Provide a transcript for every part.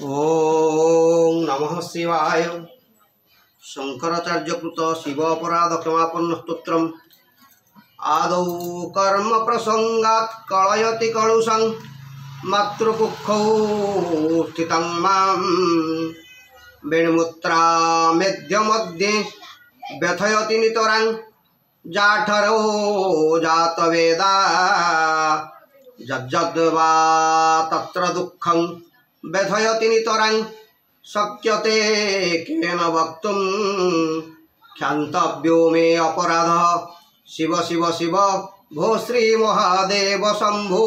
ओम नमः शिवाय। शंकराचार्य कृत शिव अपराध क्षमापन्न स्तोत्रम। आदौ कर्म प्रसंगात् कलयति कलुषं मातृकुक्षौ स्थितं मां वेणुमुत्रा मेध्य मध्ये व्यथयति नितरां जाठरो जातवेदा यद्यद्वा तत्र दुःखं व्यथयति नितरां शक्यते केन वक्तुं क्षन्तव्यो मे अपराधः शिव शिव शिव भो श्री महादेव शंभो।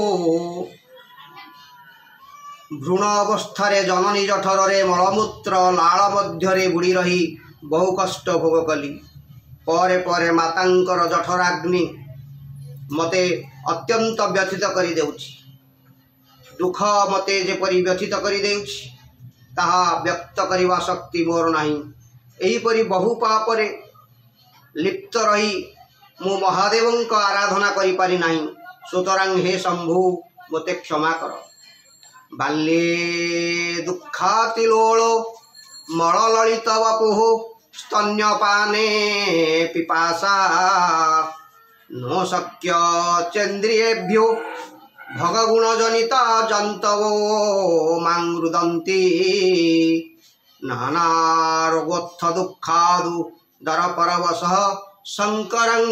भ्रूण अवस्थारे जननी जठरे मलमूत्र लाल मध्यरे बुड़ी रही बहु कष्ट भोग कली। परे परे मातांकर जठराग्नि मते अत्यंत व्यथित करि देउछि। दुख मते जेपरि व्यथित करि देउछि ताहा व्यक्त करिवा शक्ति मोर नाही। एहीपरि बहु पापरे लिप्त रही मु महादेवंक आराधना करि पारि नाही। सुतरां हे शंभु मते क्षमा कर। बाल्ये दुःखातिलोलो मललित वपुः स्तन्यपाने पिपासा न शक्य चेन्द्रियेभ्यो भगगुणजनिता जन्तवो मां रुदन्ति। नानारोगोत्थ दुःखादु दरपरवशः शङ्करं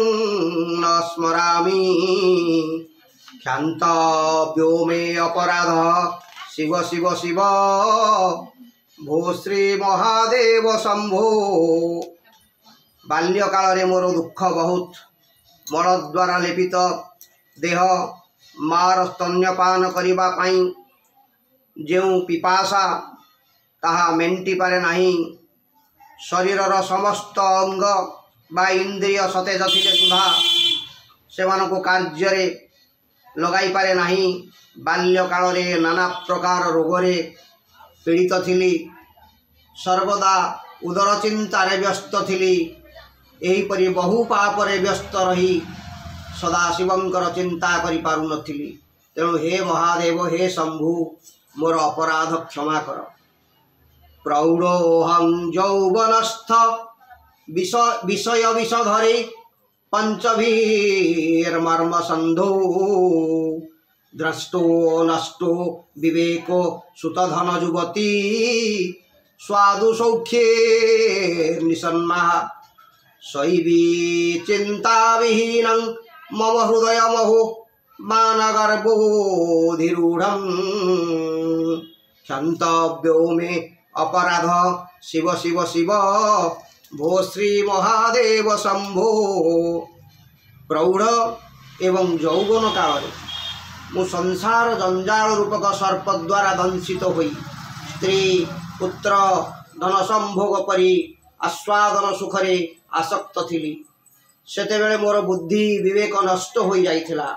न स्मरामि। क्षन्तव्यो मे अपराधः शिव शिव शिव भो श्री महादेव शंभो। बाल्यकाल मोर दुख बहुत। मल द्वारा लेपित देह मार स्तन्यपान करिबा पाई जेउ पिपासा ताहा मेंटी पारे नाही। शरीरर समस्त अंग बा इंद्रिय सतेज थिले सुधा सेमानको कार्य लगाई पारे नाही। बाल्यकाल रे नाना प्रकार रोगरे पीड़ित थिली। सर्वदा उदर चिंतारे व्यस्त थिली। एहीपरि बहु पापरे व्यस्त रही सदाशिवंकर चिंता करि पारु नथिली। तेणु हे महादेव हे शंभु मोर अपराध क्षमा कर। प्रौढ़ोऽहं यौवनस्थ विषय विषधरे पंचभीर्मर्म संधो द्रष्टो नष्टो विवेको सुतधन युवती स्वादु सौख्ये निसन्मा शैवी चिंता विहीनं मम हृदय महो मानगर्भोधिरूढ़ं। क्षन्तव्यो मे अपराध शिव शिव शिव भो श्री महादेव शंभो। प्रौढ़ एवं यौवन काल मु संसार जंजाल रूपक सर्प द्वारा दंशित होई स्त्री पुत्र धन संभोग परि आस्वादन सुखरे आसक्त थिली। सेतेबेले मोर बुद्धि विवेक नष्ट हो जाइथिला।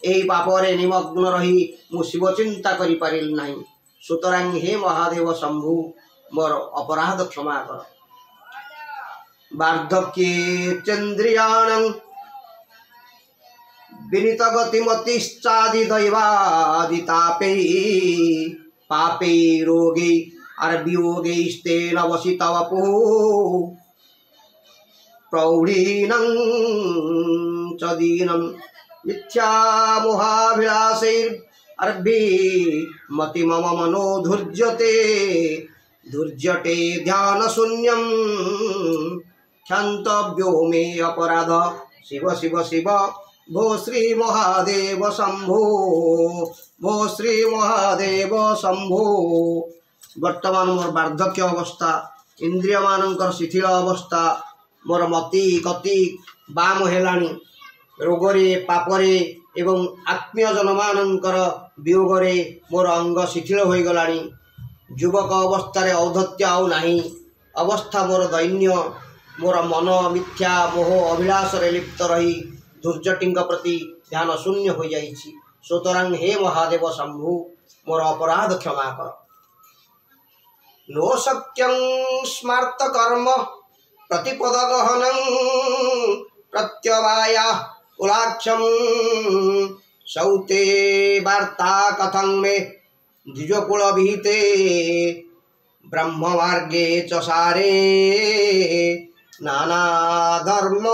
एही पापरे निमग्न रही मु शिव चिंता करि पारिल नाही। सुतरां हे महादेव शंभु मोर अपराध क्षमा कर। वार्धक्ये चंद्रियाणं विनीत गतिमतिश्चादि दैवादितापे पापे रोगे अर्वियोगैस्तेन वसित वपुः प्रौढ़ीनं च दीनं मिथ्या मोहाभिलाषैर्भी मति मम मनो धुर्जटे ध्यान शून्यं। क्षन्तव्यो मे अपराध शिव शिव शिव भो श्री महादेव शंभो भो श्री महादेव शंभो। वर्तमान मोर वार्धक्य अवस्था इंद्रिय मानकर शिथिल अवस्था मोर मति गति बाम हेलाणी। रोगरे पापरे एवं आत्मीय जनमानंकर वियोगरे मोर अंग शिथिल हो गलानी। युवक अवस्था औद्धत्य आउ नाही। अवस्था मोर दैन्य। मोर मन मिथ्या मोह अभिलाष लिप्त रही धुर्जटी प्रति ध्यान शून्य हो जाइछि। सुतरां हे महादेव शंभु मोर अपराध क्षमा कर। नो शक्यं स्मार्त कर्म प्रतिपद गहनं प्रत्यवाया कुलाक्षं सौते वार्ता कथं मे द्विजकुल विहिते ब्रह्ममार्गे च सारे नाना धर्म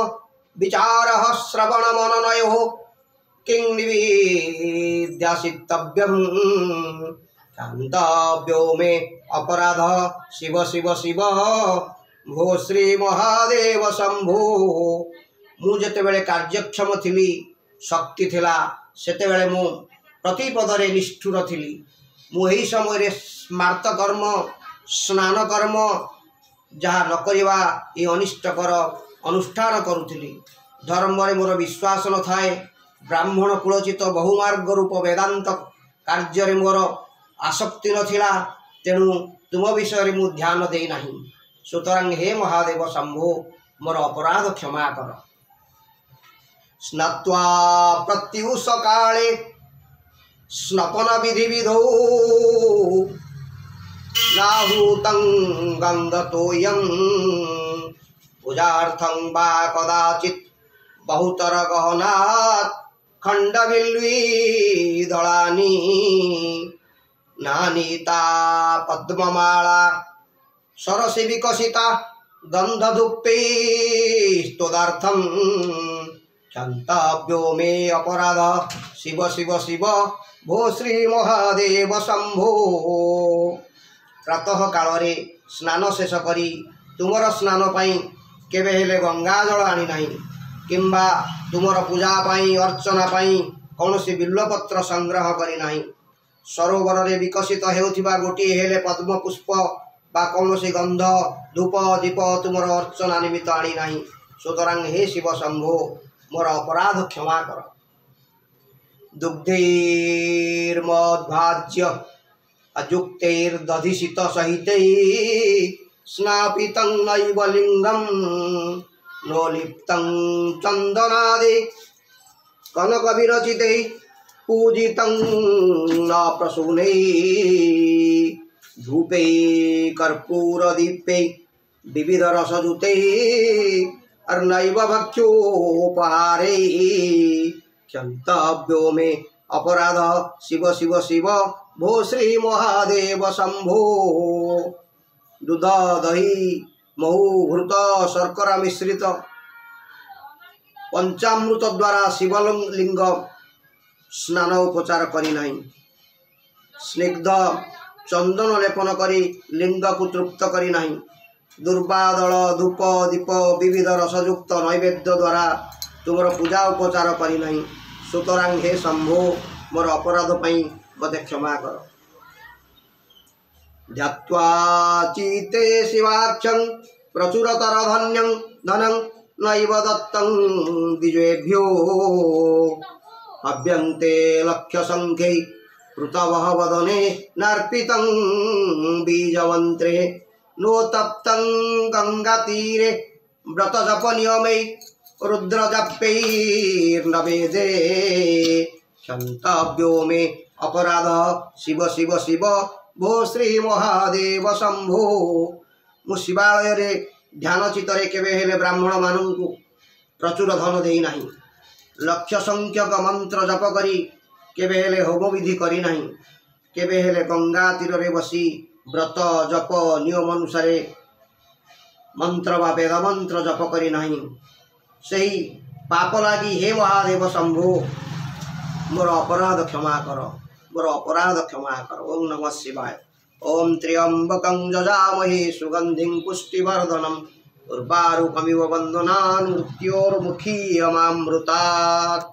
विचारः श्रवणमननयोः किं निवेद्यासितव्यं क्षन्तव्यो मे अपराध शिव शिव शिव भो श्री महादेव शंभो। मु जेतेबेले कार्यक्षम थिली शक्ति थिला सेतेबेले मु प्रतिपदरे निष्ठुर थिली। मु एही समय स्मार्त कर्म स्नान कर्म जहाँ न करिवा ये अनिष्टकर अनुष्ठान करुथिली। धर्म रे मोर विश्वास न थाए। ब्राह्मण कुलचित बहुमार्ग रूप वेदांत कार्य रे मोर आसक्ति नथिला। तेणु तुम विषय मु ध्यान दे नाही। सुतरां हे महादेव शंभो मोर अपराध क्षमा कर। स्नात्वा प्रत्युष काले स्नपन विधि विधौ नाहूतं गंगतोयं पूजार्थं वा कदाचित् बहुतर गहनात् खंडबिल्वी दलानि नानीता पद्ममाला सरसी विकसिता गंधधूपैस्तदार्थं क्षन्तव्यो मे अपराध शिव शिव शिव भो श्री महादेव शंभो। प्रातः काल रे स्नान शेष करी तुमर स्नान पाई केबे हेले गंगा जल आनी नाही किंबा तुमर पूजा पाई अर्चना पाई कौनसी बिल्वपत्र संग्रह करी नाही। सरोवर रे विकसित हेउथिबा गोटी हेले पद्म पुष्प बा कौनसी गंध धूप दीप तुमर अर्चना निमित्त आनी नाही। सुतरां हे शिव शंभो मोर अपराध क्षमा कर। दुग्धैर्मद्भाज्य अयुक्तैर्दधिशित सहितैः स्नापितं नैव लिंगं नोलिप्तं चन्दनादि कनकविरचितैः पूजितं न प्रसूनैः धूपै कर्पूरदीपै विविधरसयुतैः अर्नैव भक्ष्योपहारै क्षन्तव्यो मे अपराध शिव शिव शिव भो श्री महादेव शंभो। दूध दही महू घृत शर्करा मिश्रित पंचामृत द्वारा शिवलिंग स्नान उपचार करी नहीं। स्निग्ध चंदन लेपन करी लिंग को तृप्त करी नहीं। दुर्बादल धूप दीप विविध रसयुक्त नैवेद्य द्वारा तुमर पूजा उपचार करी नहीं। सुतरां हे शंभो मोर अपराध पई मते क्षमा कर। ध्यात्वा चिते शिवाक्षं प्रचुरतर धन्यं धनं नैव दत्तं द्विजेभ्यो हव्यन्ते लक्ष्य संख्यै कृतवः वदने नार्पितं बीजवन्त्रे नोतप्तं गंगातीरे व्रत जप नियमै रुद्रजपैर्नवेदे क्षन्तव्यो मे अपराध शिव शिव शिव भो श्री महादेव शंभो। मु शिवालय रे ध्यान चित्तरे केबे हेले ब्राह्मण मानंकु प्रचुर धन देई नाही। लक्ष्य संख्यक मंत्र जप करी केबे हेले होम विधि करी नाही। केबे हेले गंगा तीर रे बसी व्रत जप नियम अनुसार मंत्र वा वेद मंत्र जप करी नाही। सही पाप लागी हे महादेव शंभो मोर अपराध क्षमा कर। मोर अपराध क्षमा कर। ओम नमः शिवाय। ओम त्र्यंबकं जजामहे सुगंधिं पुष्टिवर्धनम् उर्वारुकमिव बन्धनान् मृत्योर्मुखीयमामृतात्।